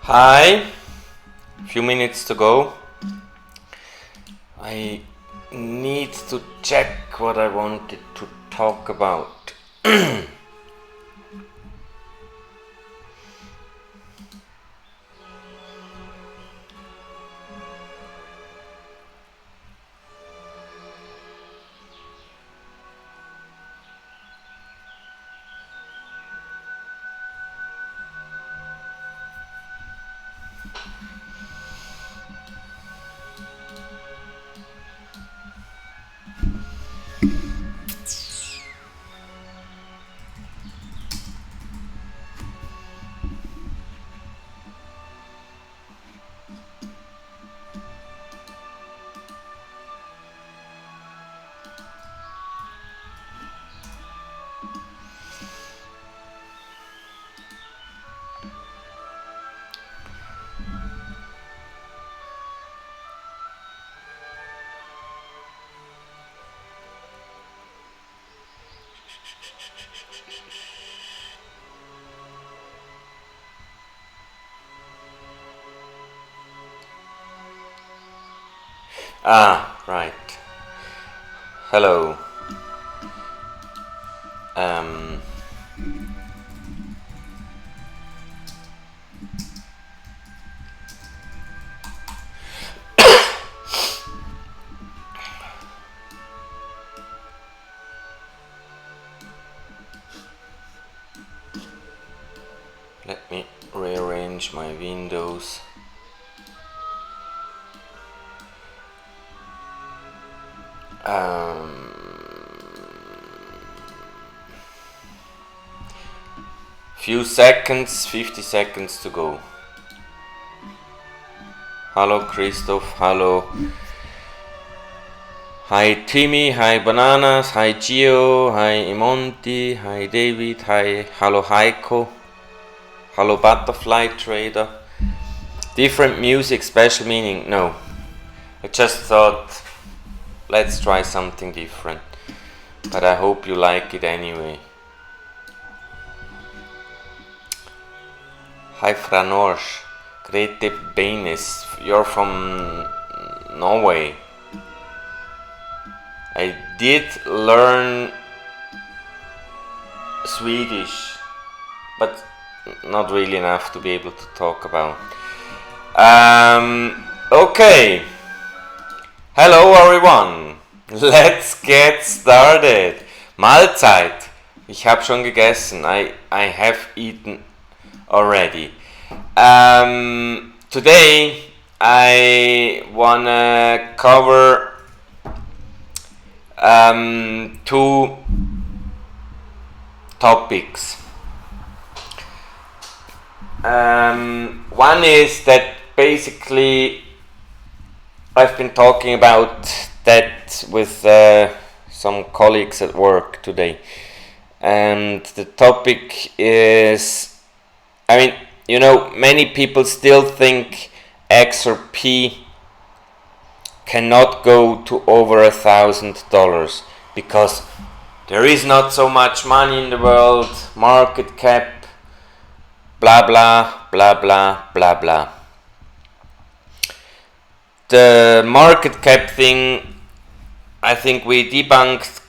Hi, few minutes to go. I need to check what I wanted to talk about. Right. Hello. Let me rearrange my windows. Few seconds, 50 seconds to go. Hello Christoph, hello. Hi Timmy, hi Bananas, hi Gio, hi Imonti, hi David, hi, hello Heiko, hello Butterfly Trader. Different music, special meaning? No. I just thought, let's try something different. But I hope you like it anyway. Hi Franorsh, Grete Beines, you're from Norway. I did learn Swedish, but not really enough to be able to talk about. Okay. Hello everyone. Let's get started. Mahlzeit. Ich habe schon gegessen. I have eaten already. Today I wanna cover two topics. One is that basically I've been talking about that with some colleagues at work today, and the topic is, I mean, you know, many people still think XRP cannot go to over $1,000 because there is not so much money in the world, market cap, blah blah blah blah blah blah. The market cap thing, I think we debunked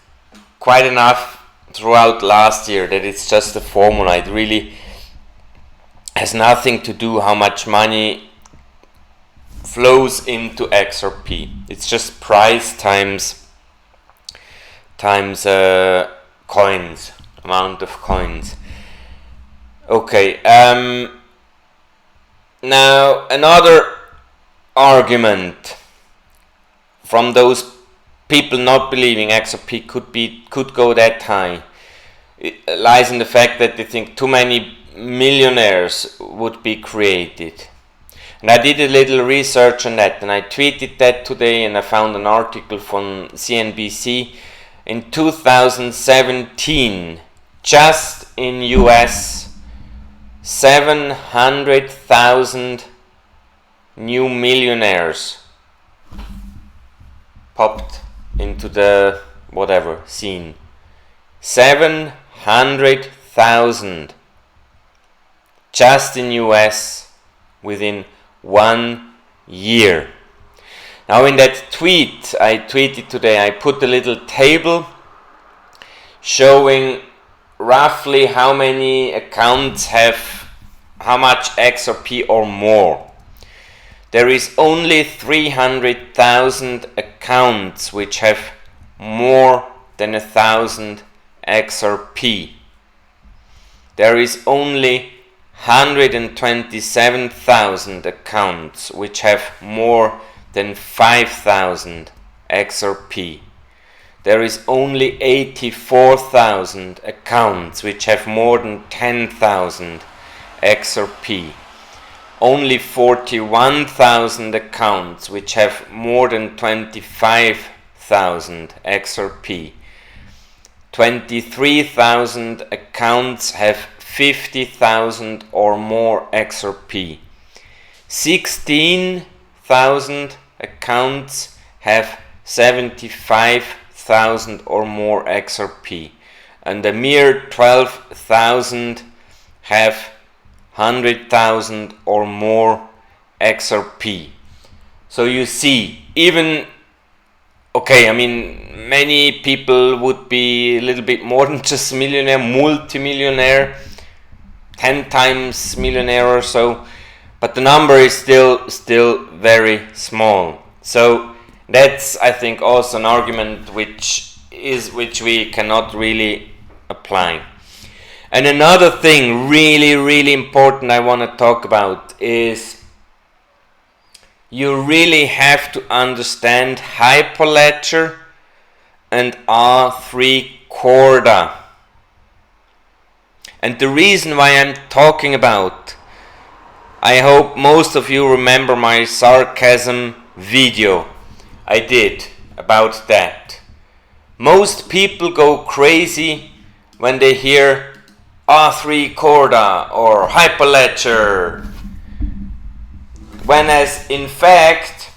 quite enough throughout last year that it's just a formula. It really has nothing to do how much money flows into XRP. It's just price times coins, amount of coins. Okay. Now another argument from those people not believing XRP could go that high, it lies in the fact that they think too many millionaires would be created. And I did a little research on that, and I tweeted that today, and I found an article from CNBC. In 2017, just in US, 700,000 new millionaires popped into the whatever scene. 700,000 just in US within 1 year. Now in that tweet I tweeted today, I put a little table showing roughly how many accounts have how much XRP or more. There is only 300,000 accounts which have more than 1,000 XRP. There is only 127,000 accounts which have more than 5,000 XRP. There is only 84,000 accounts which have more than 10,000 XRP. Only 41,000 accounts which have more than 25,000 XRP. 23,000 accounts have 50,000 or more XRP. 16,000 accounts have 75,000 or more XRP, and a mere 12,000 have 100,000 or more XRP. So you see, even okay, I mean, many people would be a little bit more than just millionaire, multimillionaire, 10 times millionaire or so, but the number is still very small. So that's, I think, also an argument which we cannot really apply. And another thing really important I want to talk about is you really have to understand Hyperledger and R3 Korda. And the reason why I'm talking about, I hope most of you remember my sarcasm video I did about that. Most people go crazy when they hear R3 Korda or Hyperledger, when as in fact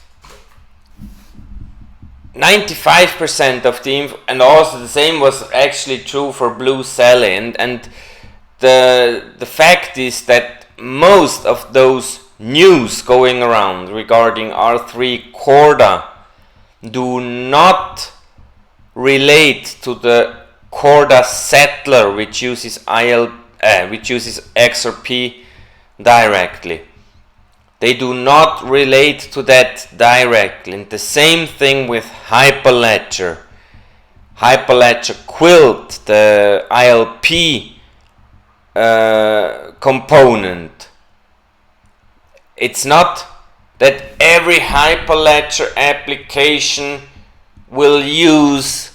95% of the and also the same was actually true for Blue Sally, and the fact is that most of those news going around regarding R3 Korda do not relate to the Korda settler, which uses XRP directly. They do not relate to that directly. And the same thing with Hyperledger. Hyperledger Quilt, the ILP component. It's not that every Hyperledger application will use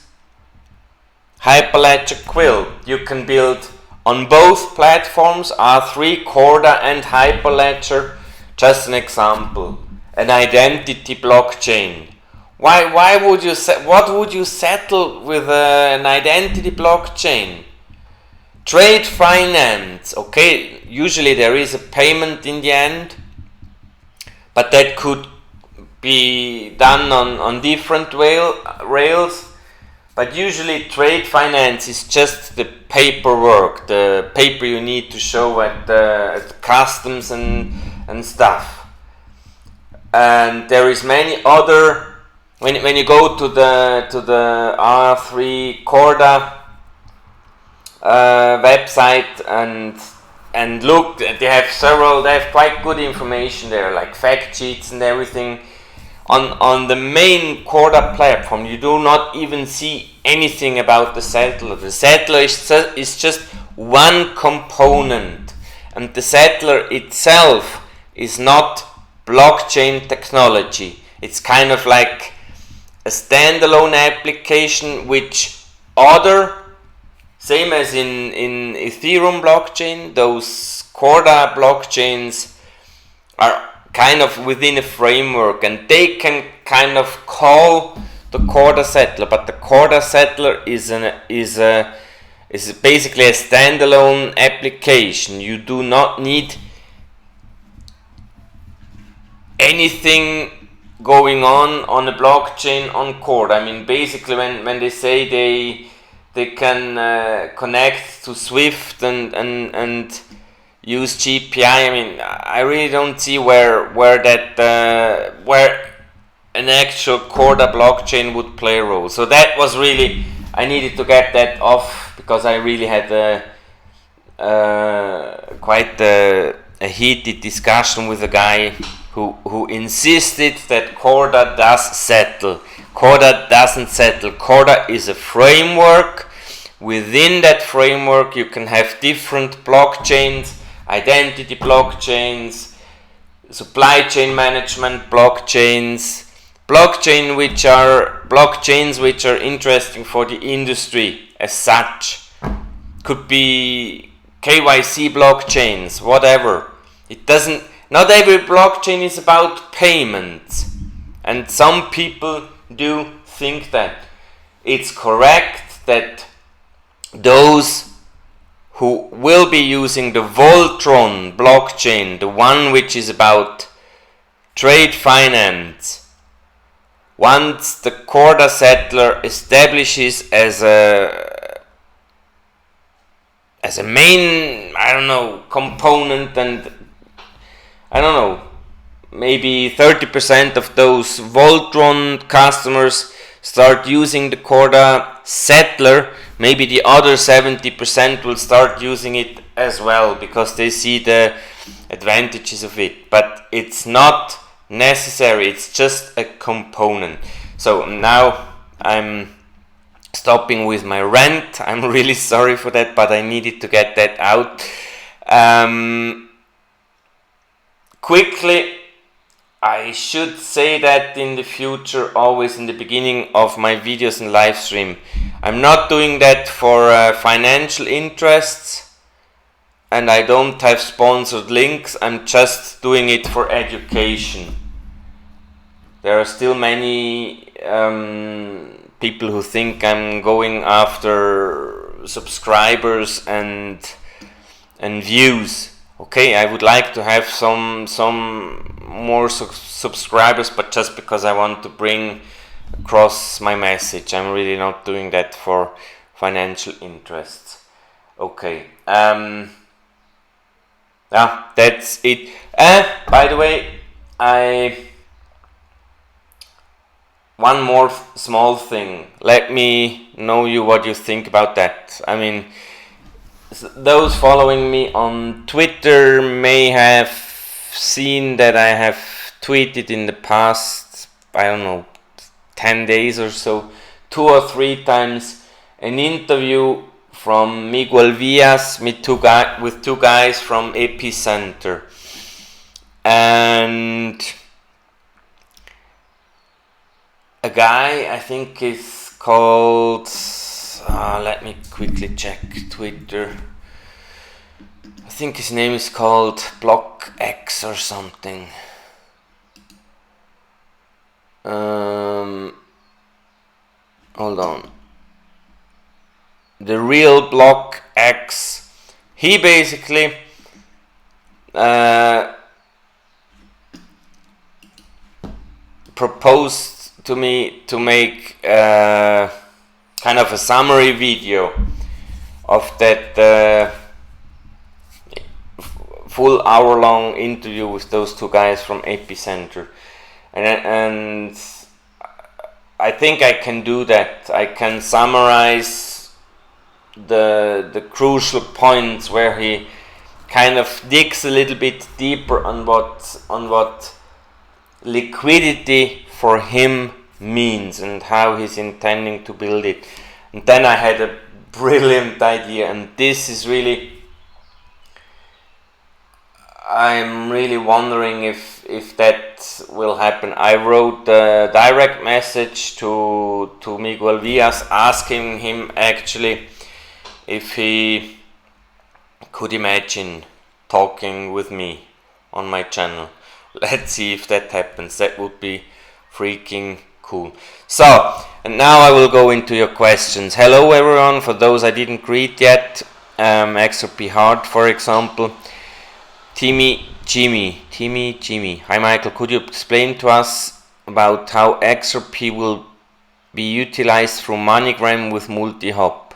Hyperledger Quilt. You can build on both platforms, R3 Korda and Hyperledger. Just an example, an identity blockchain. Why would you what would you settle with an identity blockchain? Trade finance, okay, usually there is a payment in the end, but that could be done on different rails. But usually trade finance is just the paperwork, the paper you need to show at customs and stuff. And there is many other, when you go to the R3 Korda website and look, they have quite good information there, like fact sheets and everything. On the main Korda platform, you do not even see anything about the settler. The settler is just one component, and the settler itself is not blockchain technology. It's kind of like a standalone application which same as in Ethereum blockchain, those Korda blockchains are kind of within a framework, and they can kind of call the Korda settler, but the Korda settler is basically a standalone application. You do not need anything going on a blockchain on Korda. I mean, basically when they say they can connect to Swift and use GPI. I mean, I really don't see where an actual Korda blockchain would play a role. So that was really, I needed to get that off because I really had quite a heated discussion with a guy who insisted that Korda does settle. Korda doesn't settle. Korda is a framework. Within that framework you can have different blockchains, identity blockchains, supply chain management blockchains, blockchains which are interesting for the industry as such. Could be KYC blockchains, whatever. It doesn't, not every blockchain is about payments, and some people do think that. It's correct that those who will be using the Voltron blockchain, the one which is about trade finance, once the Korda settler establishes as a main, component, and maybe 30% of those Voltron customers start using the Korda settler, maybe the other 70% will start using it as well because they see the advantages of it. But it's not necessary, it's just a component. So now I'm stopping with my rant. I'm really sorry for that, but I needed to get that out. Quickly, I should say that in the future, always in the beginning of my videos and live stream, I'm not doing that for financial interests, and I don't have sponsored links. I'm just doing it for education. There are still many people who think I'm going after subscribers and views. Okay, I would like to have some more subscribers, but just because I want to bring across my message. I'm really not doing that for financial interests. Okay, that's it. By the way, one more small thing. Let me know what you think about that. I mean, those following me on Twitter may have seen that I have tweeted in the past, 10 days or so, 2 or 3 times an interview from Miguel Villas with two guys from Epicenter. And a guy, I think is called, let me quickly check Twitter. I think his name is called BlockX or something. Hold on. The real BlockX. He basically proposed to me to make kind of a summary video of that full hour-long interview with those 2 guys from Epicenter, and I think I can do that. I can summarize the crucial points where he kind of digs a little bit deeper on what liquidity for him means and how he's intending to build it. And then I had a brilliant idea, and this is really, I'm really wondering if that will happen. I wrote a direct message to Miguel Villas asking him actually if he could imagine talking with me on my channel. Let's see if that happens. That would be freaking cool. So, and now I will go into your questions. Hello everyone, for those I didn't greet yet, XRP Hard for example. Timmy Jimmy. Hi Michael, could you explain to us about how XRP will be utilized through MoneyGram with Multihop?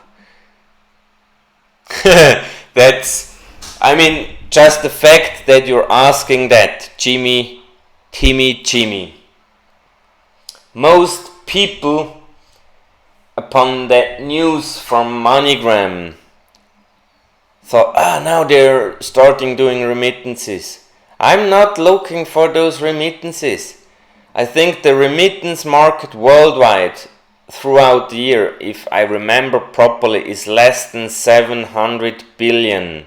That's, I mean, just the fact that you're asking that, Timmy. Most people, upon that news from MoneyGram, thought, now they're starting doing remittances. I'm not looking for those remittances. I think the remittance market worldwide throughout the year, if I remember properly, is less than 700 billion.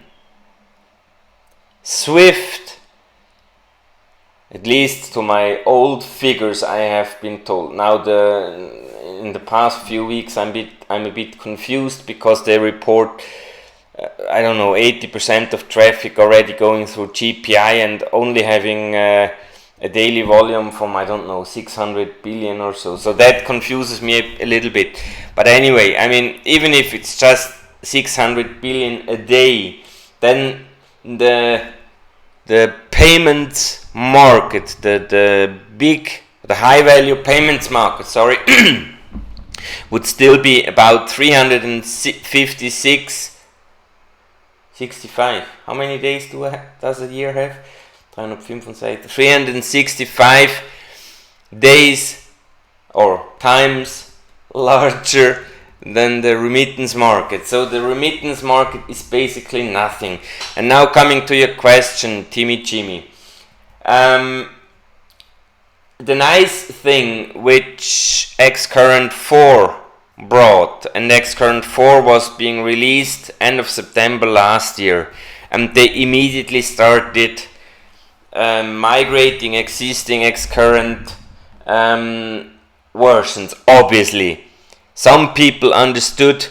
SWIFT, at least to my old figures I have been told. Now in the past few weeks I'm a bit confused because they report 80% of traffic already going through GPI and only having a daily volume from 600 billion or so. So that confuses me a little bit. But anyway, I mean, even if it's just 600 billion a day, then the payments market, the high value payments market, would still be about 365. How many days does a year have? 365 days or times larger than the remittance market. So the remittance market is basically nothing. And now coming to your question, Timmy. The nice thing which Xcurrent 4 brought, and Xcurrent 4 was being released end of September last year, and they immediately started migrating existing Xcurrent versions. Obviously, some people understood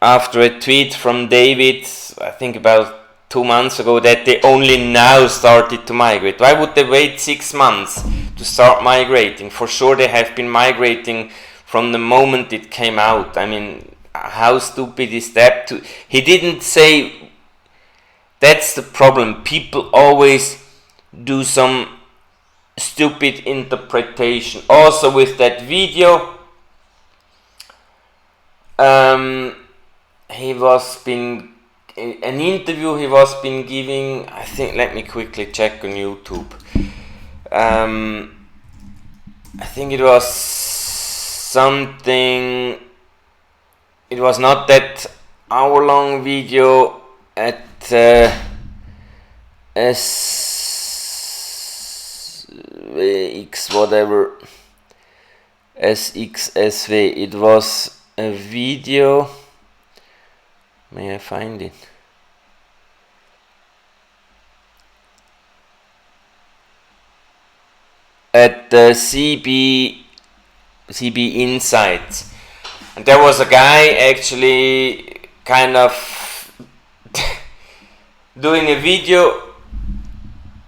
after a tweet from David, I think about 2 months ago, that they only now started to migrate. Why would they wait 6 months to start migrating? For sure they have been migrating from the moment it came out. I mean, how stupid is that? He didn't say. That's the problem. People always do some stupid interpretation. Also with that video, an interview he was been giving, I think, let me quickly check on YouTube. I think it was something, it was not that hour-long video at SXSV. It was a video, may I find it? At the CB Insights, and there was a guy actually kind of doing a video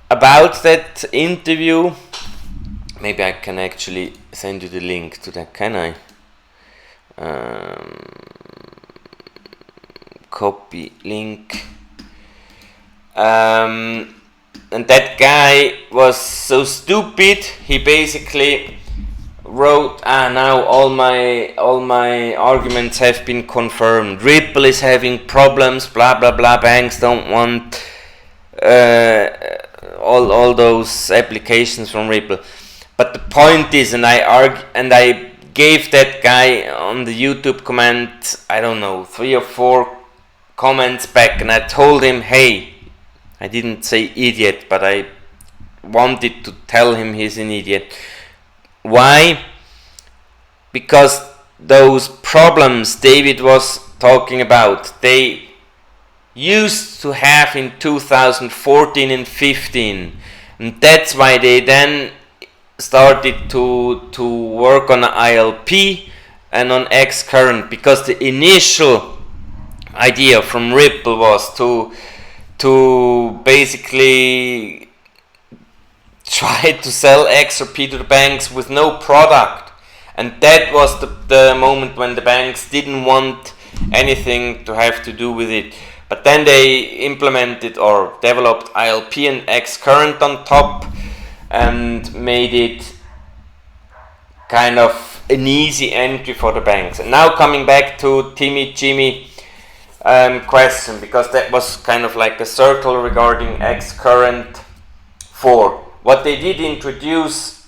about that interview. Maybe I can actually send you the link to that, can I? Copy link. And that guy was so stupid, he basically wrote, now all my arguments have been confirmed. Ripple is having problems, blah blah blah, banks don't want all those applications from Ripple. But the point is, and I gave that guy on the YouTube comment, 3 or 4 comments back, and I told him, hey, I didn't say idiot, but I wanted to tell him he's an idiot. Why? Because those problems David was talking about, they used to have in 2014 and 15, and that's why they then started to work on ILP and on Xcurrent, because the initial idea from Ripple was to basically try to sell XRP to the banks with no product, and that was the moment when the banks didn't want anything to have to do with it. But then they implemented or developed ILP and Xcurrent on top and made it kind of an easy entry for the banks. And now coming back to Jimmy, question, because that was kind of like a circle regarding XCurrent 4. What they did introduce,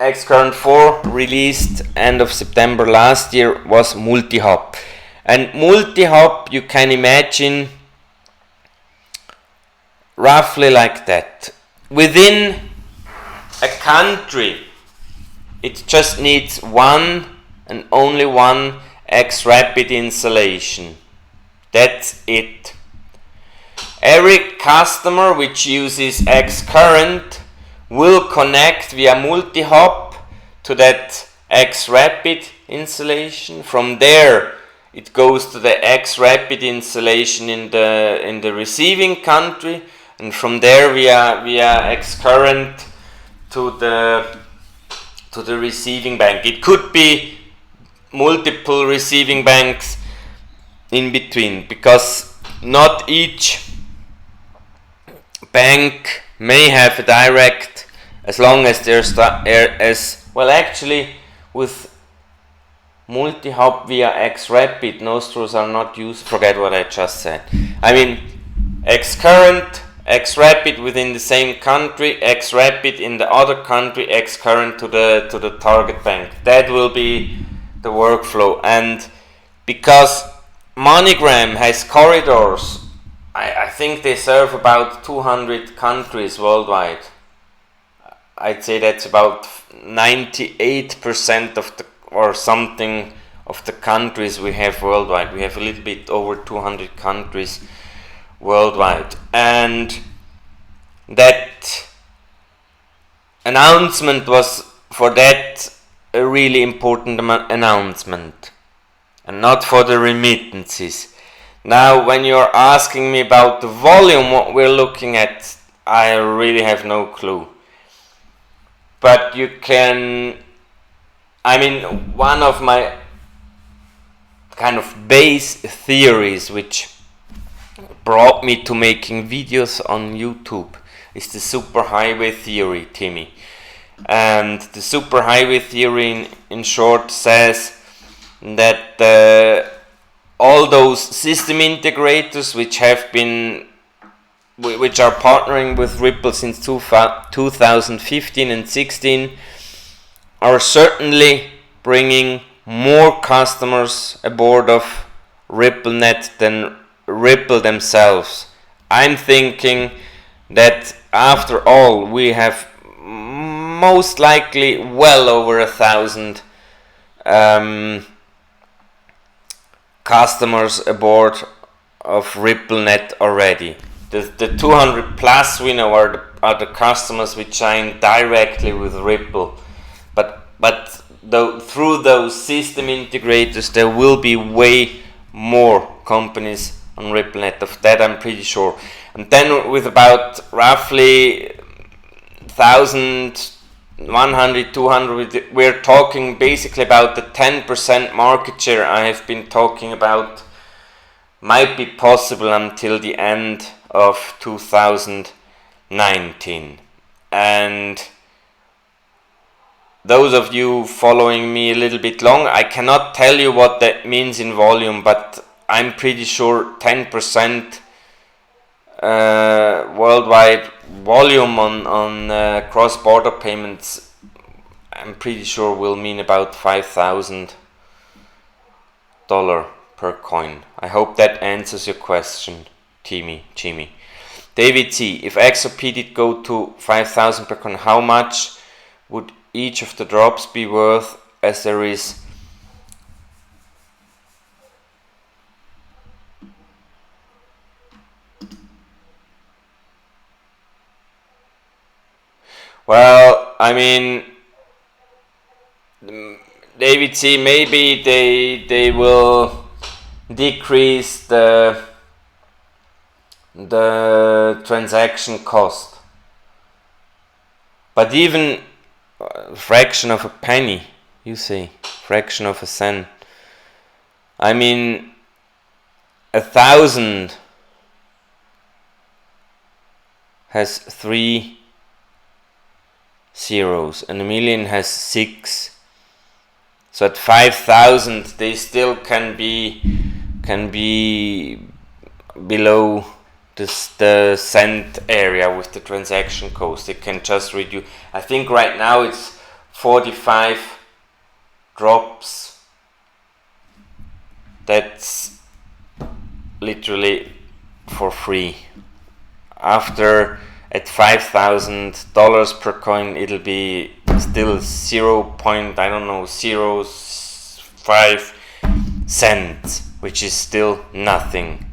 XCurrent 4 released end of September last year, was Multihop. And Multihop, you can imagine roughly like that. Within a country, it just needs one and only one XRapid installation. That's it. Every customer which uses XCurrent will connect via Multihop to that XRapid installation. From there, it goes to the XRapid installation in the receiving country, and from there via XCurrent to the receiving bank. It could be multiple receiving banks in between, because not each bank may have a direct, as long as there's well, actually with Multihop via XRapid, Nostros are not used. Forget what I just said. I mean, XCurrent, XRapid within the same country, XRapid in the other country, XCurrent to the target bank. That will be the workflow. And because MoneyGram has corridors, I think they serve about 200 countries worldwide. I'd say that's about 98% of the, or something, of the countries we have worldwide. We have a little bit over 200 countries worldwide. And that announcement was, for that, a really important announcement, and not for the remittances. Now, when you're asking me about the volume, what we're looking at, I really have no clue. But you can, I mean, one of my kind of base theories which brought me to making videos on YouTube is the superhighway theory, Timmy. And the superhighway theory in short says that all those system integrators which are partnering with Ripple since 2015 and 16 are certainly bringing more customers aboard of RippleNet than Ripple themselves. I'm thinking that after all, we have most likely well over 1,000 customers aboard of RippleNet already. The 200 plus we know are the customers which sign directly with Ripple, but through those system integrators there will be way more companies on RippleNet. Of that I'm pretty sure. And then with about roughly 1,100, 200, we're talking basically about the 10% market share I have been talking about might be possible until the end of 2019. And those of you following me a little bit long, I cannot tell you what that means in volume, but I'm pretty sure 10% worldwide volume on cross-border payments, I'm pretty sure will mean about $5,000 per coin. I hope that answers your question, Jimmy. David C. If XRP did go to 5,000 per coin, how much would each of the drops be worth, as there is well, I mean, David C, maybe they will decrease the transaction cost, but even a fraction of a penny, you say, fraction of a cent, I mean, 1,000 has 3 zeros and a million has 6. So at 5,000 they still can be can be below the cent area with the transaction cost. It can just reduce. I think right now it's 45 drops. That's literally for free. After at $5,000 per coin, it'll be still 0.05 cents, which is still nothing.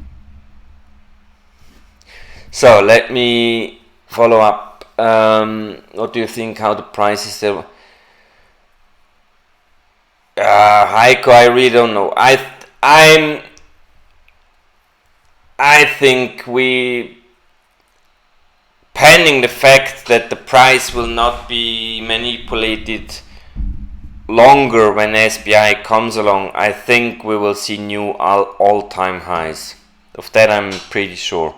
So let me follow up. What do you think? How the price is still? Heiko, I really don't know. I think pending the fact that the price will not be manipulated longer when SBI comes along, I think we will see new all-time highs. Of that I'm pretty sure.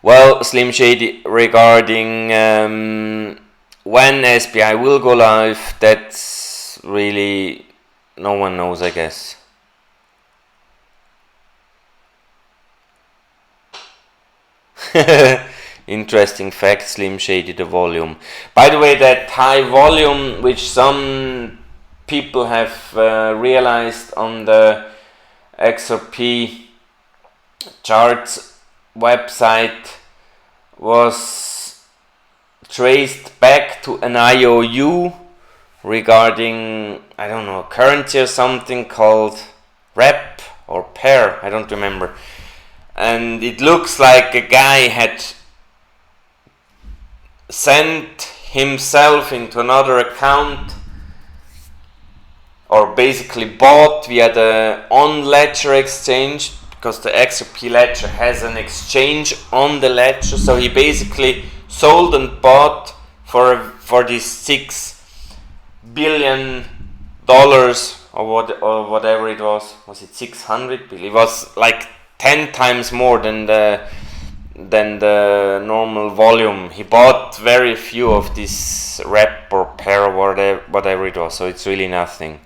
Well, Slim Shady, regarding when SBI will go live, that's really no one knows, I guess. Interesting fact, Slim Shady, the volume. By the way, that high volume, which some people have realized on the XRP charts website, was traced back to an IOU regarding, I don't know, currency or something called rep or pair, I don't remember. And it looks like a guy had sent himself into another account, or basically bought via the on-ledger exchange, because the XRP ledger has an exchange on the ledger. So he basically sold and bought for this $6 billion or whatever it was. Was it 600 billion? It was like 10 times more than the normal volume. He bought very few of this rep or pair or whatever it was. So it's really nothing.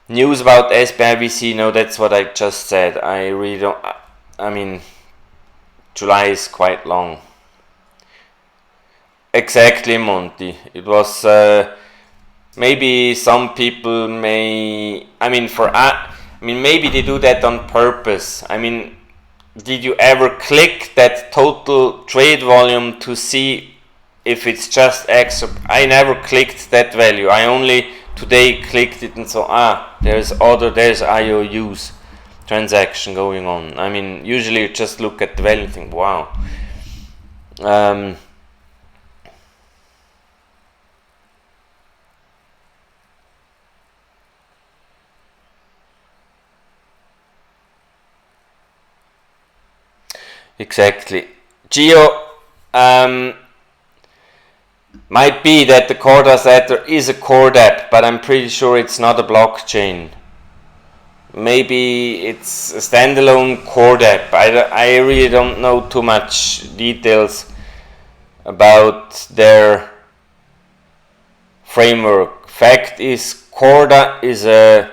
News about SBI VC, no, that's what I just said. I really don't. I mean, July is quite long. Exactly, Monty. It was maybe some people may. I mean, maybe they do that on purpose. I mean, did you ever click that total trade volume to see if it's just X? I never clicked that value. I only today clicked it and saw, there's IOUs transaction going on. I mean, usually you just look at the value and think, wow. Exactly. Geo, might be that the Korda Setter is a Korda app, but I'm pretty sure it's not a blockchain. Maybe it's a standalone Korda app. I really don't know too much details about their framework. Fact is, Korda is a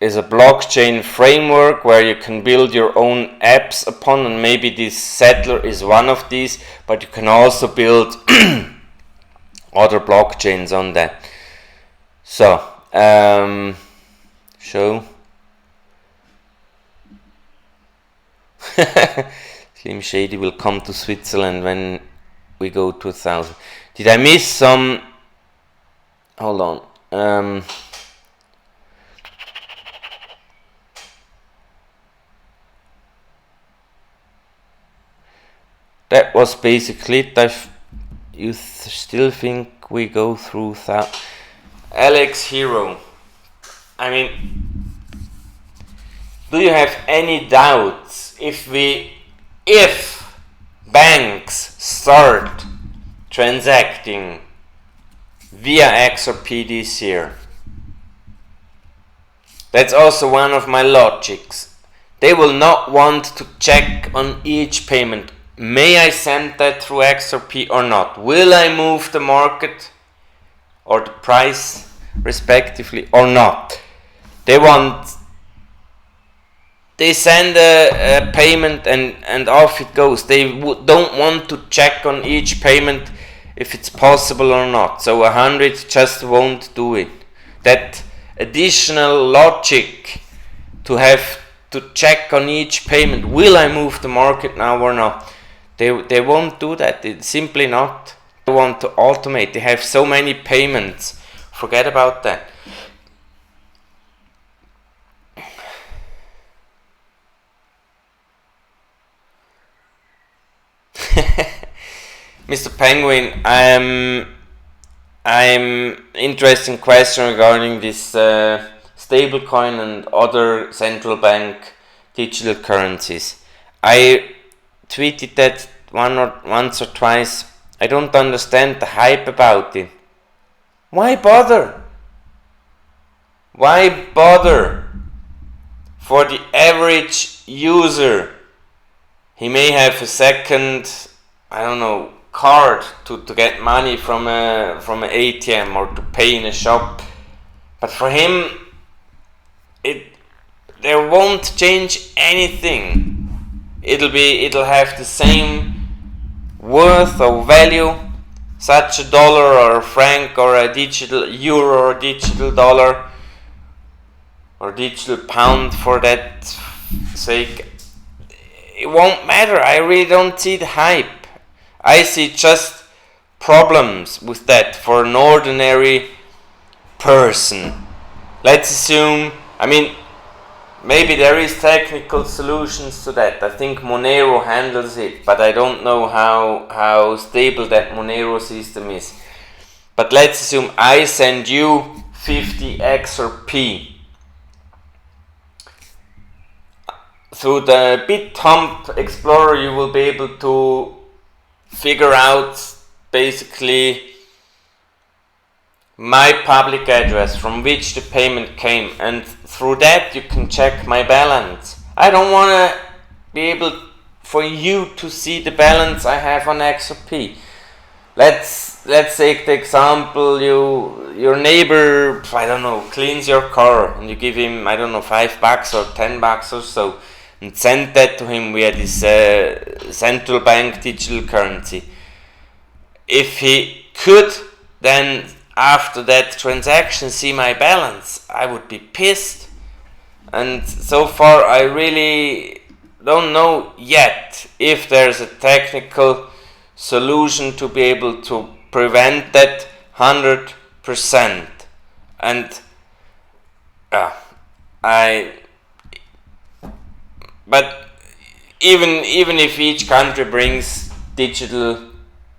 blockchain framework where you can build your own apps upon, and maybe this Settler is one of these, but you can also build other blockchains on that. So, show. Slim Shady will come to Switzerland when we go to 1,000. Did I miss some? Hold on. That was basically it. You still think we go through that? Alex Hero. I mean, do you have any doubts if banks start transacting via XRP this year? That's also one of my logics. They will not want to check on each payment. May I send that through XRP or not? Will I move the market or the price respectively or not? They want they send a payment and off it goes. They don't want to check on each payment if it's possible or not. So 100 just won't do it. That additional logic to have to check on each payment, will I move the market now or not? They won't do that. It's simply not. They want to automate. They have so many payments. Forget about that. Mr. Penguin, I'm interesting question regarding this stablecoin and other central bank digital currencies. I tweeted that once or twice. I don't understand the hype about it. Why bother? Why bother? For the average user, he may have a second, I don't know, card to get money from an ATM or to pay in a shop, but for him there won't change anything. It'll have the same worth or value, such a dollar or a franc or a digital euro or digital dollar or digital pound for that sake. It won't matter. I really don't see the hype. I see just problems with that for an ordinary person. Let's assume, maybe there is technical solutions to that. I think Monero handles it, but I don't know how stable that Monero system is. But let's assume I send you 50 XRP. Through the BitHump Explorer you will be able to figure out basically my public address from which the payment came, and through that you can check my balance. I don't want to be able for you to see the balance I have on XRP. Let's take the example, your neighbor, I don't know, cleans your car and you give him, I don't know, $5 or $10 or so, and send that to him via this central bank digital currency. If he could then after that transaction see my balance, I would be pissed. And so far I really don't know yet if there's a technical solution to be able to prevent that 100%. And but even if each country brings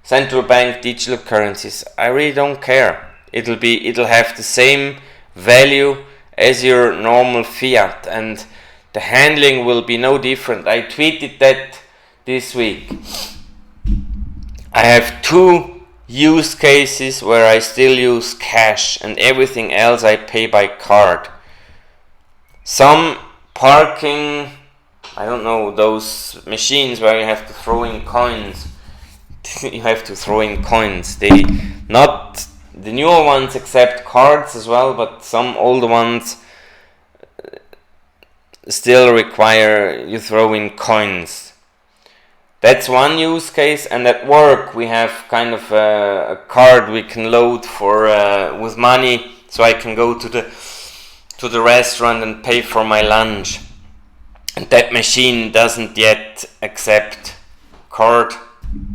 central bank digital currencies, I really don't care. It'll have the same value as your normal fiat, and the handling will be no different. I tweeted that this week. I have 2 use cases where I still use cash, and everything else I pay by card. Some parking, I don't know, those machines where you have to throw in coins. You have to throw in coins. They not the newer ones accept cards as well, but some older ones still require you throw in coins. That's one use case. And at work we have kind of a card we can load for with money, so I can go to the restaurant and pay for my lunch. And that machine doesn't yet accept card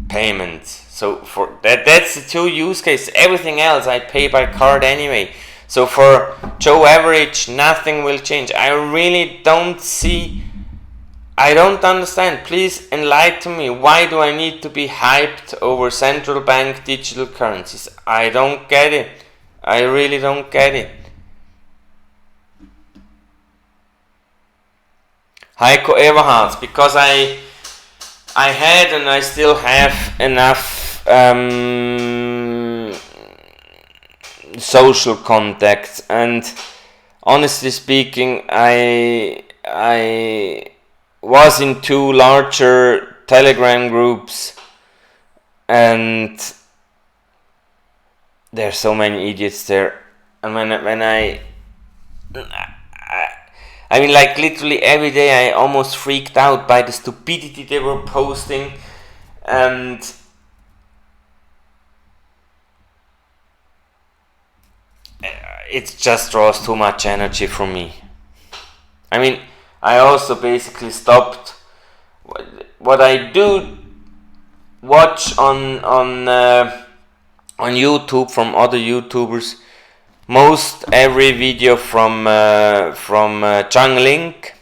payments. So for that's the 2 use cases. Everything else I pay by card anyway. So for Joe Average, nothing will change. I really don't see. I don't understand. Please enlighten me. Why do I need to be hyped over central bank digital currencies? I don't get it. I really don't get it. Heiko Everhardt, because I had and I still have enough social contacts, and honestly speaking, I was in 2 larger Telegram groups, and there's so many idiots there. And when I mean, like literally every day I almost freaked out by the stupidity they were posting, and it just draws too much energy from me. I mean, I also basically stopped what I do watch on YouTube from other YouTubers. Most every video from Chung Link.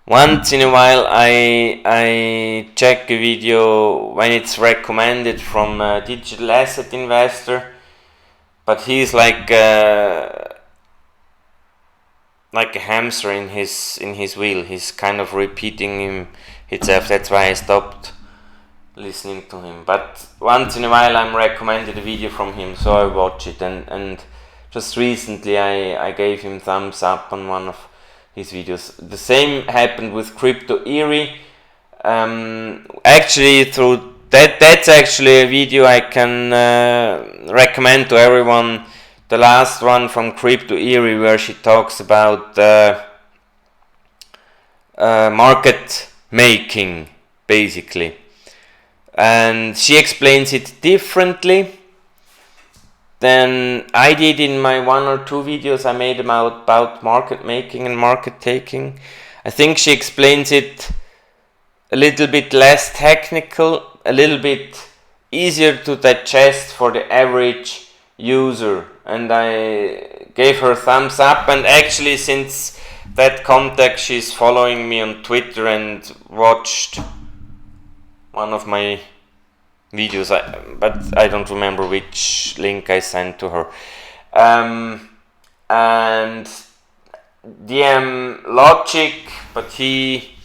Once in a while I check a video when it's recommended from a digital asset investor, but he's like a hamster in his wheel. He's kind of repeating himself. That's why I stopped listening to him. But once in a while I'm recommended a video from him, so I watch it. And just recently I gave him thumbs up on one of his videos. The same happened with Crypto Eerie. Actually, through that's actually a video I can recommend to everyone. The last one from Crypto Eerie, where she talks about market making, basically, and she explains it differently than I did in my 1 or 2 videos I made about market making and market taking. I think she explains it a little bit less technical, a little bit easier to digest for the average user, and I gave her thumbs up. And actually, since that contact, she's following me on Twitter and watched one of my videos, but I don't remember which link I sent to her. And DM Logic, but he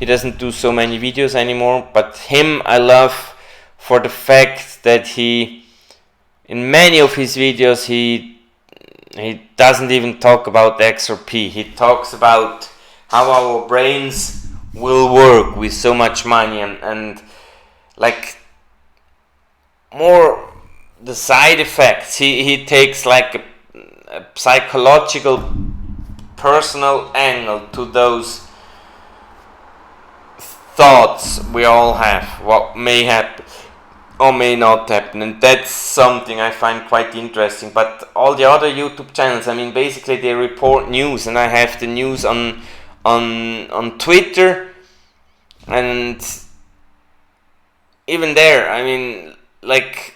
doesn't do so many videos anymore. But him I love for the fact that he, in many of his videos, he doesn't even talk about XRP. He talks about how our brains will work with so much money, and like more the side effects. He takes like a psychological, personal angle to those thoughts we all have, what may happen or may not happen, and that's something I find quite interesting. But all the other YouTube channels, I mean, basically they report news, and I have the news on Twitter, and even there, I mean, like,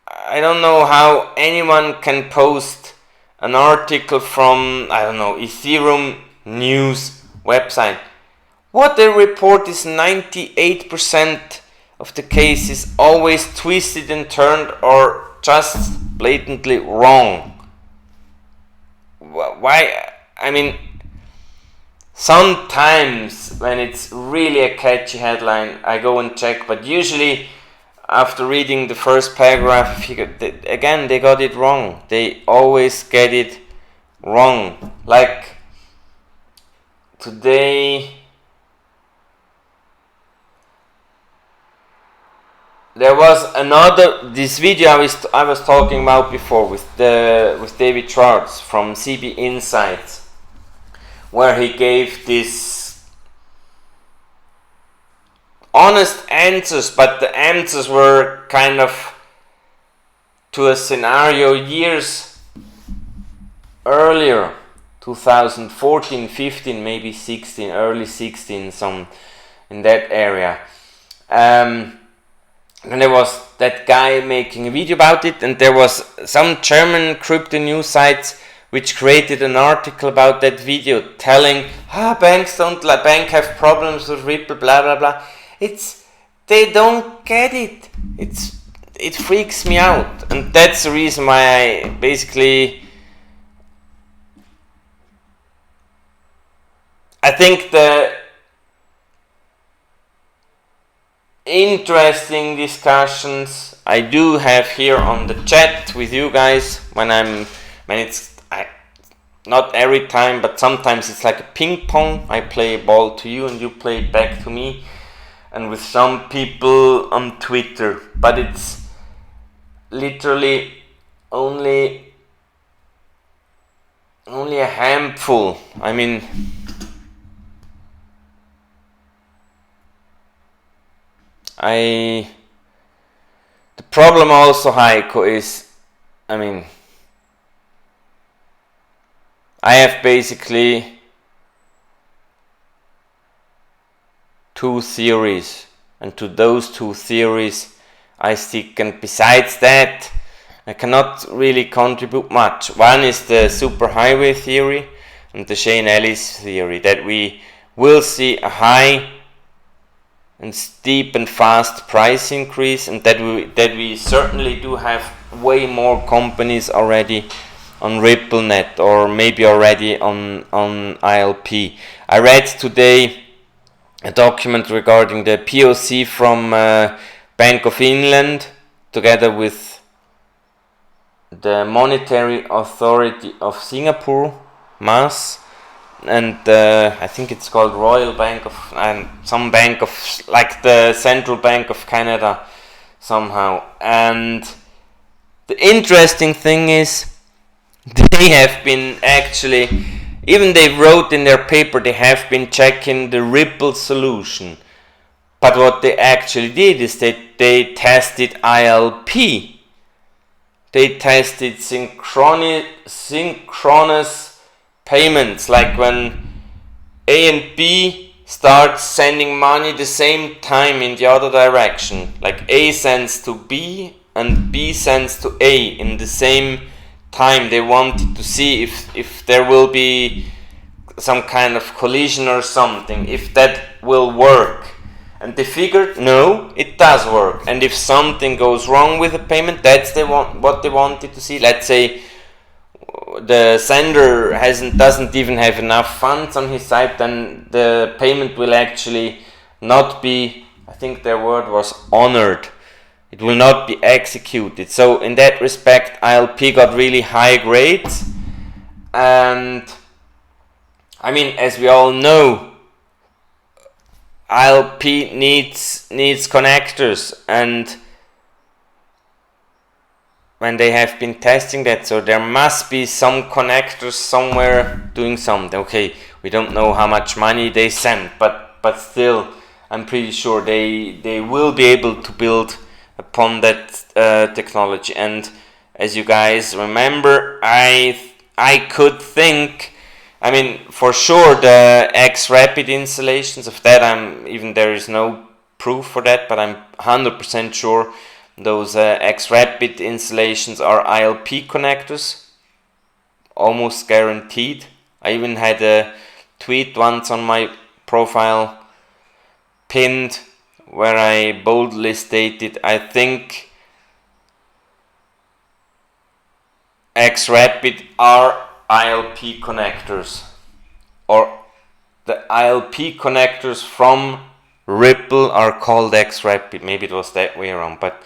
I don't know how anyone can post an article from, I don't know, Ethereum news website. What they report is 98% of the cases always twisted and turned or just blatantly wrong. Why? I mean, sometimes when it's really a catchy headline, I go and check, but usually after reading the first paragraph, again, they got it wrong. They always get it wrong. Like today, there was this video I was talking about before with David Schwartz from CB Insights, where he gave this honest answers, but the answers were kind of to a scenario years earlier, 2014, 15, maybe 16, early 16, some in that area. And there was that guy making a video about it, and there was some German crypto news sites which created an article about that video, telling, banks have problems with Ripple, blah blah blah. They don't get it. It freaks me out, and that's the reason why I basically, I think the interesting discussions I do have here on the chat with you guys when it's not every time, but sometimes it's like a ping pong. I play a ball to you and you play it back to me, and with some people on Twitter, but it's literally only only a handful. I mean, the problem also, Heiko, is, I mean, I have basically two theories, and to those two theories I stick, and besides that I cannot really contribute much. One is the superhighway theory and the Shane Ellis theory, that we will see a high and steep and fast price increase, and that we certainly do have way more companies already on RippleNet, or maybe already on ILP. I read today a document regarding the POC from Bank of England together with the Monetary Authority of Singapore, MAS, and I think it's called Royal Bank of, and some bank of, like the Central Bank of Canada somehow. And the interesting thing is, they have been actually, even they wrote in their paper, they have been checking the Ripple solution. But what they actually did is they tested ILP. They tested synchronous payments, like when A and B start sending money the same time in the other direction. Like A sends to B and B sends to A in the same time. They wanted to see if there will be some kind of collision or something, if that will work. And they figured, no, it does work. And if something goes wrong with the payment, that's what they wanted to see. Let's say the sender doesn't even have enough funds on his side, then the payment will actually not be, I think their word was, honored. It will not be executed. So in that respect, ILP got really high grades. And I mean, as we all know, ILP needs connectors, and when they have been testing that, so there must be some connectors somewhere doing something. Okay, we don't know how much money they send, but still, I'm pretty sure they will be able to build upon that technology. And as you guys remember, I could think, I mean, for sure the XRP installations of that, there is no proof for that, but I'm 100% sure those XRP installations are ILP connectors, almost guaranteed. I even had a tweet once on my profile pinned where I boldly stated, I think XRP are ILP connectors, or the ILP connectors from Ripple are called XRP. Maybe it was that way around, but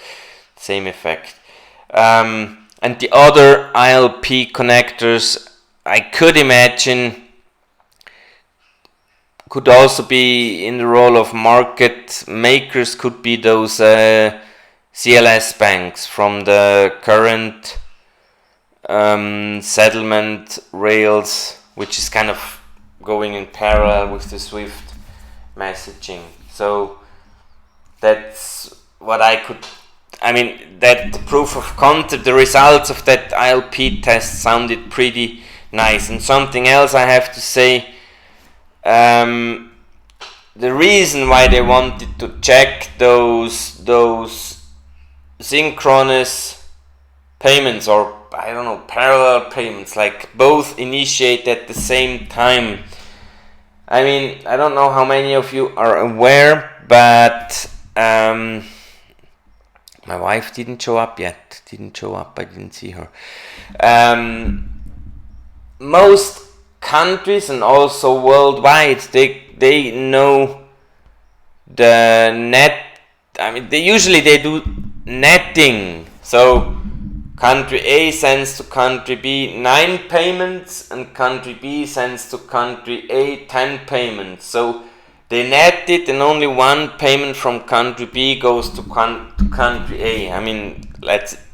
same effect. And the other ILP connectors, I could imagine, could also be in the role of market makers, could be those CLS banks from the current settlement rails, which is kind of going in parallel with the Swift messaging. So that's what I could, I mean, that proof of concept, the results of that ILP test sounded pretty nice. And something else I have to say, the reason why they wanted to check those synchronous payments, or I don't know, parallel payments, like both initiate at the same time. I mean, I don't know how many of you are aware, but my wife didn't show up yet. I didn't see her. Most countries, and also worldwide, they know the net. I mean, they do netting. So country A sends to country B 9 payments, and country B sends to country A 10 payments. So they net it, and only one payment from country B goes to country A. I mean,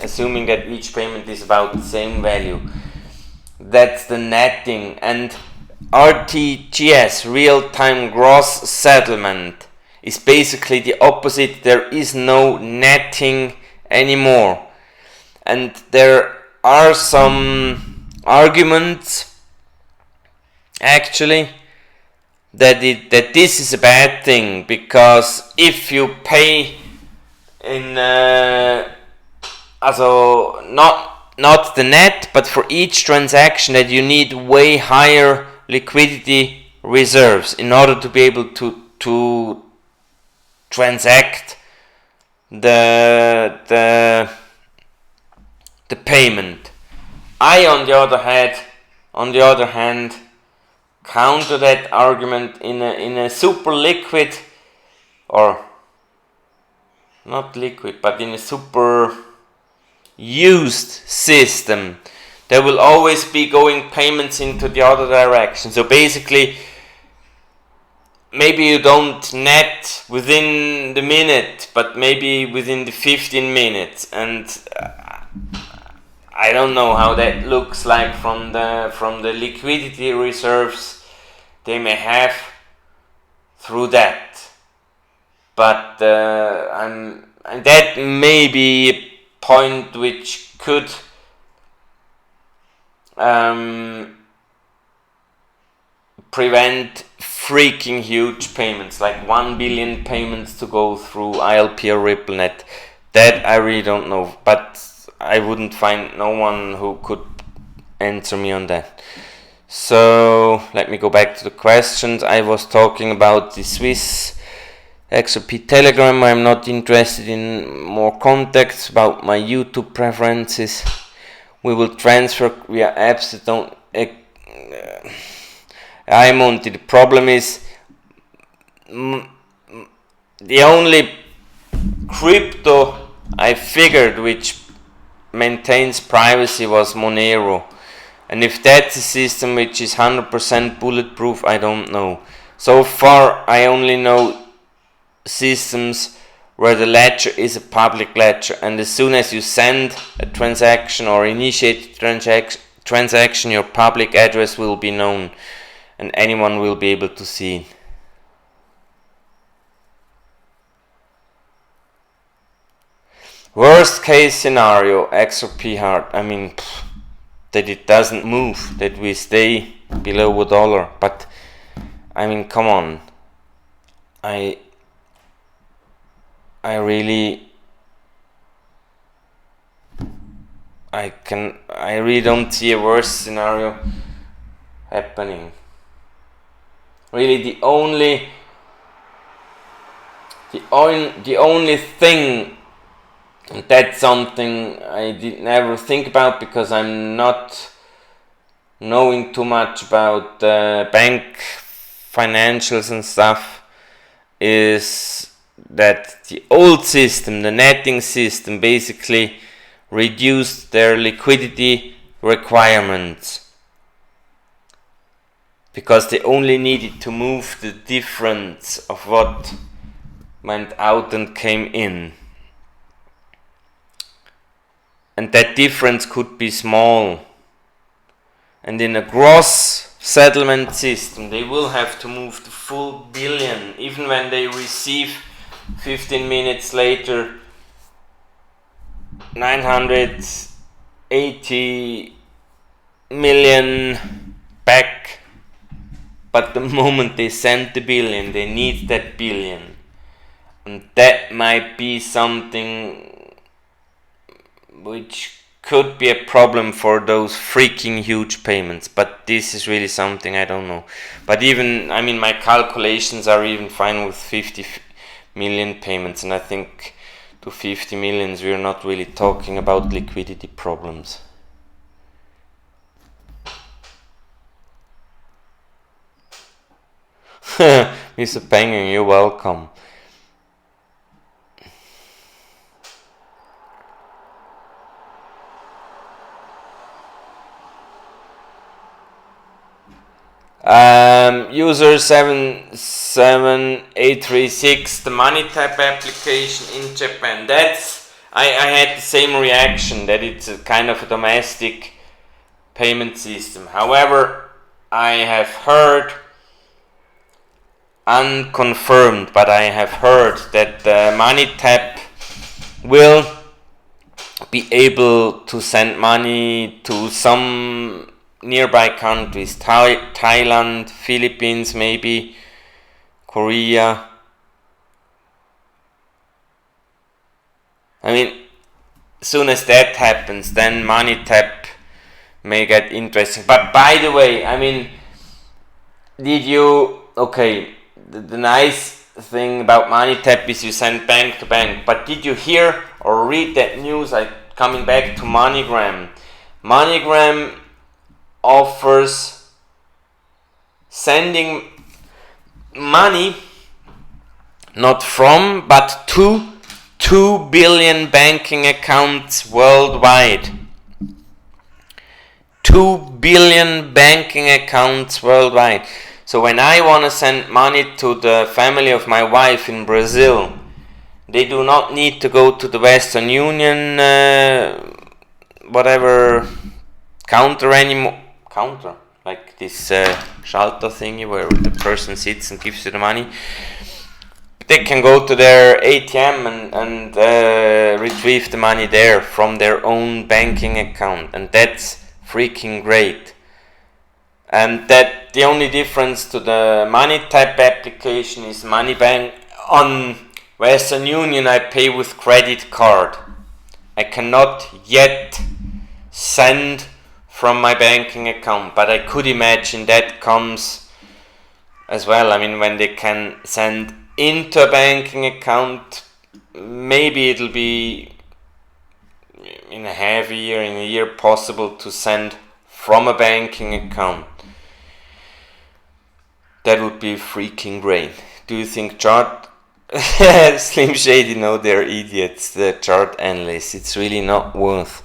assuming that each payment is about the same value. That's the netting. And RTGS, real-time gross settlement, is basically the opposite. There is no netting anymore. And there are some arguments actually that this is a bad thing, because if you pay in also not the net, but for each transaction, that you need way higher liquidity reserves in order to be able to transact the payment. I, on the other hand, counter that argument in a super liquid, or not liquid, but in a super used system. There will always be going payments into the other direction. So basically, maybe you don't net within the minute, but maybe within the 15 minutes, and I don't know how that looks like from the liquidity reserves they may have through that. But and that may be a point which could prevent freaking huge payments, like 1 billion payments to go through ILP or RippleNet. That I really don't know, but I wouldn't find no one who could answer me on that. So let me go back to the questions. I was talking about the Swiss XRP Telegram. I'm not interested in more contacts about my YouTube preferences. We will transfer via apps that don't. I'm on to the problem is the only crypto I figured which maintains privacy was Monero, and if that's a system which is 100% bulletproof, I don't know. So far I only know systems where the ledger is a public ledger, and as soon as you send a transaction or initiate a transaction, your public address will be known and anyone will be able to see it. Worst case scenario, XRP hard. I mean, that it doesn't move, that we stay below $1. But I mean, come on. I really don't see a worse scenario happening. Really, the only thing, and that's something I did never think about because I'm not knowing too much about bank financials and stuff, is that the old system, the netting system, basically reduced their liquidity requirements because they only needed to move the difference of what went out and came in. And that difference could be small. And in a gross settlement system, they will have to move the full billion, even when they receive 15 minutes later 980 million back. But the moment they send the billion, they need that billion. And that might be something which could be a problem for those freaking huge payments. But this is really something I don't know. But even, I mean, my calculations are even fine with 50 million payments, and I think to 50 millions we're not really talking about liquidity problems. Mr. Penguin, you're welcome. User 77836, the MoneyTap application in Japan. That's I had the same reaction, that it's a kind of a domestic payment system. However, I have heard, unconfirmed, but I have heard that Multihop will be able to send money to some nearby countries, Thailand, Philippines, maybe Korea. I mean, soon as that happens, then Multihop may get interesting. But by the way, I mean, the nice thing about Multihop is you send bank to bank. But did you hear or read that news? Coming back to MoneyGram. MoneyGram offers sending money not from but to 2 billion banking accounts worldwide. 2 billion banking accounts worldwide. So when I want to send money to the family of my wife in Brazil, they do not need to go to the Western Union whatever counter anymore. Counter, like this Schalter thingy where the person sits and gives you the money. They can go to their ATM and retrieve the money there from their own banking account, and that's freaking great. And that the only difference to the Multihop application is MoneyBank. On Western Union I pay with credit card. I cannot yet send from my banking account, but I could imagine that comes as well. I mean, when they can send into a banking account, maybe it'll be in a year possible to send from a banking account. That would be freaking great. Do you think chart Slim Shady? No, they're idiots, the chart analysts. It's really not worth.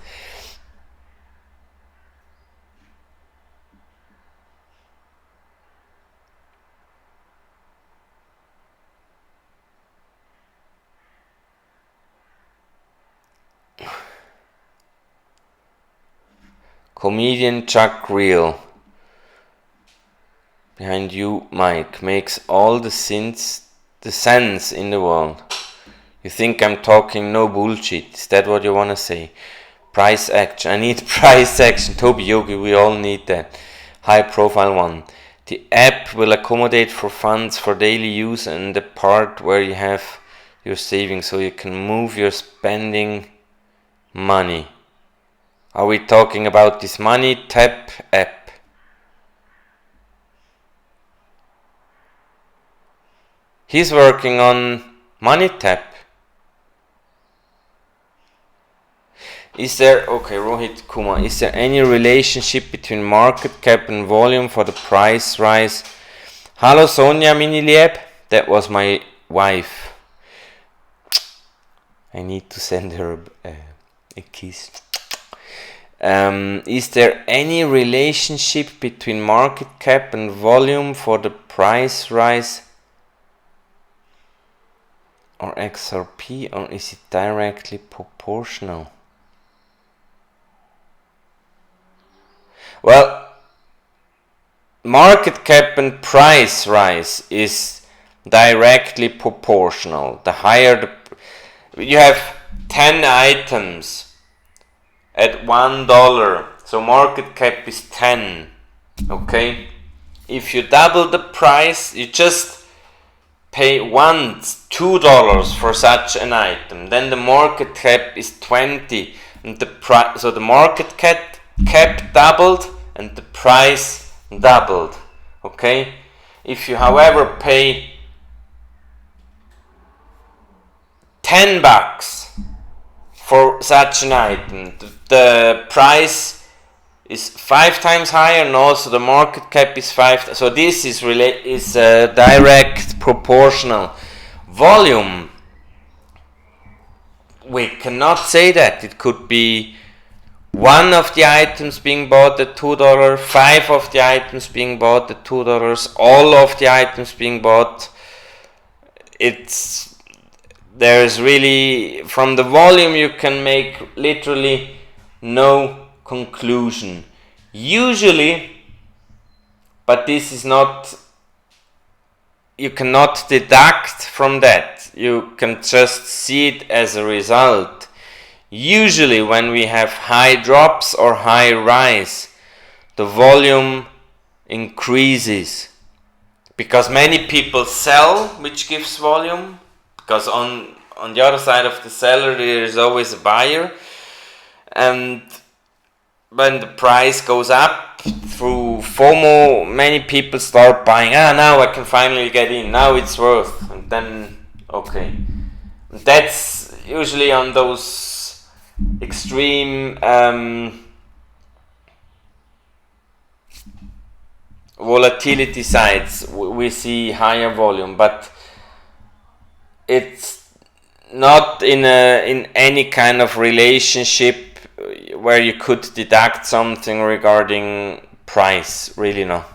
Comedian Chuck Reel, behind you, Mike, makes all the sense in the world. You think I'm talking no bullshit? Is that what you want to say? Price action. I need price action. Toby Yogi, we all need that. High profile one. The app will accommodate for funds for daily use and the part where you have your savings, so you can move your spending money. Are we talking about this Multihop app? He's working on Multihop. Is there, Rohit Kumar, is there any relationship between market cap and volume for the price rise? Hello Sonja Minilieb, that was my wife. I need to send her a kiss. Is there any relationship between market cap and volume for the price rise or XRP, or is it directly proportional? Well, market cap and price rise is directly proportional. The higher you have 10 items at $1, so market cap is 10. Okay, if you double the price, you just pay once $2 for such an item, then the market cap is 20, and the price, so the market cap doubled and the price doubled. Okay, if you however pay $10 for such an item, the price is 5 times higher, and also the market cap is 5. So this is direct proportional. Volume, we cannot say that. It could be one of the items being bought at $2, 5 of the items being bought at $2, all of the items being bought. There's really, from the volume you can make literally no conclusion. Usually, but this is not, you cannot deduct from that, you can just see it as a result. Usually when we have high drops or high rise, the volume increases because many people sell, which gives volume, because on the other side of the seller there is always a buyer, and when the price goes up through FOMO, many people start buying. Now I can finally get in, now it's worth, and then okay, that's usually on those extreme volatility sides we see higher volume, but it's not in any kind of relationship where you could deduct something regarding price, really. No.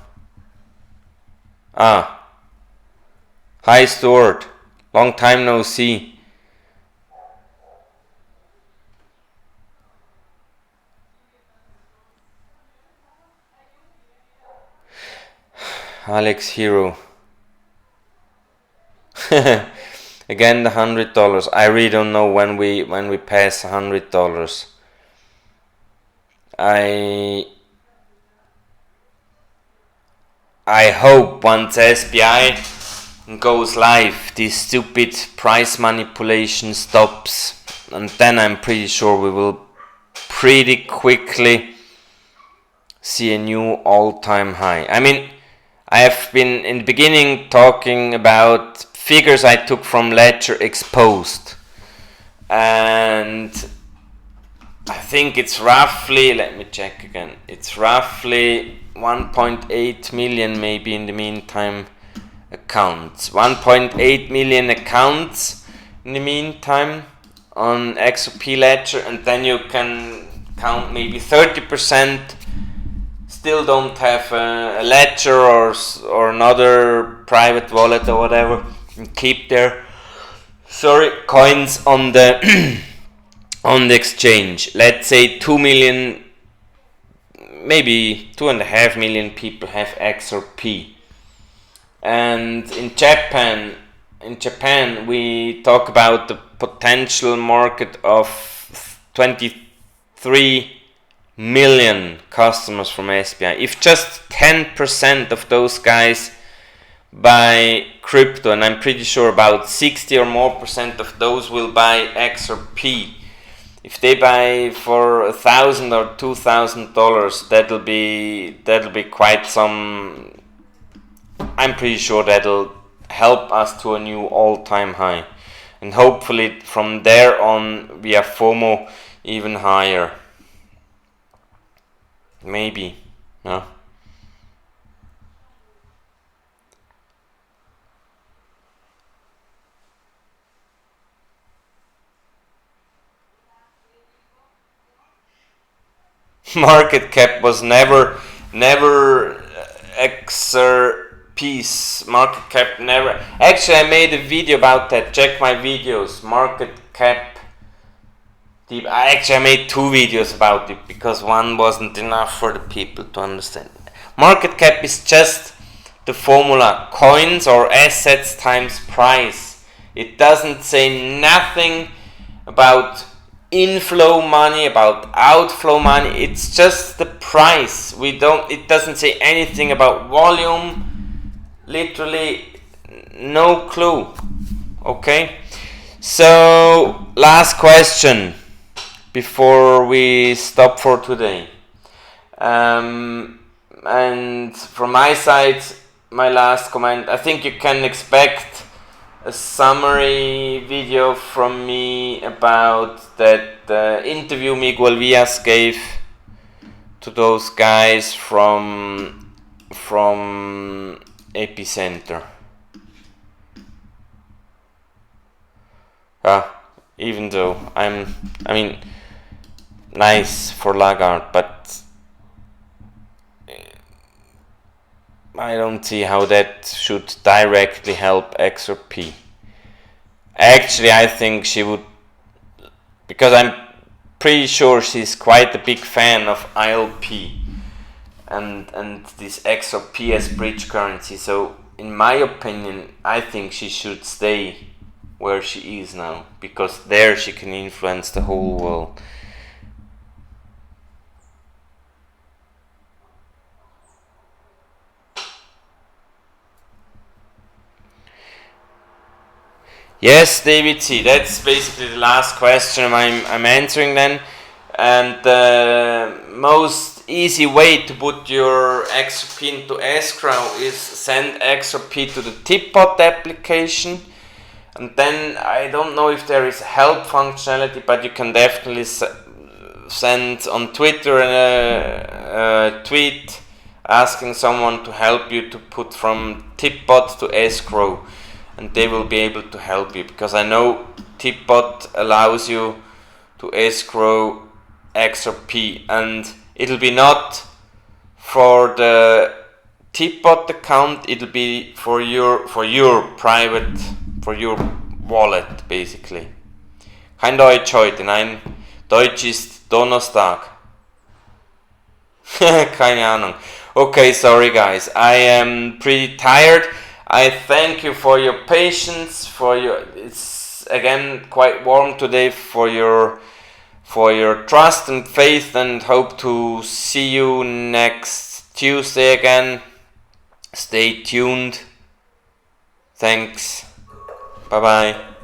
Hi Stuart, long time no see. Alex Hero. Again the $100. I really don't know when we pass $100. I hope once SBI goes live, this stupid price manipulation stops, and then I'm pretty sure we will pretty quickly see a new all-time high. I mean, I have been in the beginning talking about figures I took from Ledger Exposed, and I think it's roughly, let me check again, it's roughly 1.8 million maybe in the meantime accounts. 1.8 million accounts in the meantime on XRP Ledger, and then you can count maybe 30% still don't have a ledger or another private wallet or whatever, and keep their coins on the on the exchange. Let's say 2 million, maybe 2.5 million people have XRP. And in Japan we talk about the potential market of 23 million customers from SBI. If just 10% of those guys buy crypto, and I'm pretty sure about 60 or more percent of those will buy XRP. If they buy for $1,000 or $2,000, that'll be quite some. I'm pretty sure that'll help us to a new all-time high, and hopefully from there on via FOMO even higher. Maybe, no. Market cap was never XRP's market cap never. Actually, I made a video about that. Check my videos. Market cap. I made 2 videos about it because one wasn't enough for the people to understand. Market cap is just the formula, coins or assets times price. It doesn't say nothing about inflow money, about outflow money. It's just the price. It doesn't say anything about volume. Literally no clue. Okay? So, last question before we stop for today. And from my side, my last comment, I think you can expect a summary video from me about that interview Miguel Villas gave to those guys from Epicenter. Even though nice for Lagarde, but I don't see how that should directly help XRP. Actually, I think she would, because I'm pretty sure she's quite a big fan of ILP. and this XRP as bridge currency. So in my opinion, I think she should stay where she is now, because there she can influence the whole world. Yes, David C. That's basically the last question I'm answering then. And the most easy way to put your XRP into escrow is send XRP to the Tipbot application. And then I don't know if there is a help functionality, but you can definitely send on Twitter a tweet asking someone to help you to put from Tipbot to escrow. And they will be able to help you, because I know Tipbot allows you to escrow XRP, and it'll be not for the Tipbot account, it'll be for your private, for your wallet basically. Kein Deutsch heute, nein, Deutsch ist Donnerstag. Keine Ahnung. Okay, sorry guys, I am pretty tired. I thank you for your patience, it's again quite warm today, for your trust and faith, and hope to see you next Tuesday again. Stay tuned. Thanks. Bye bye.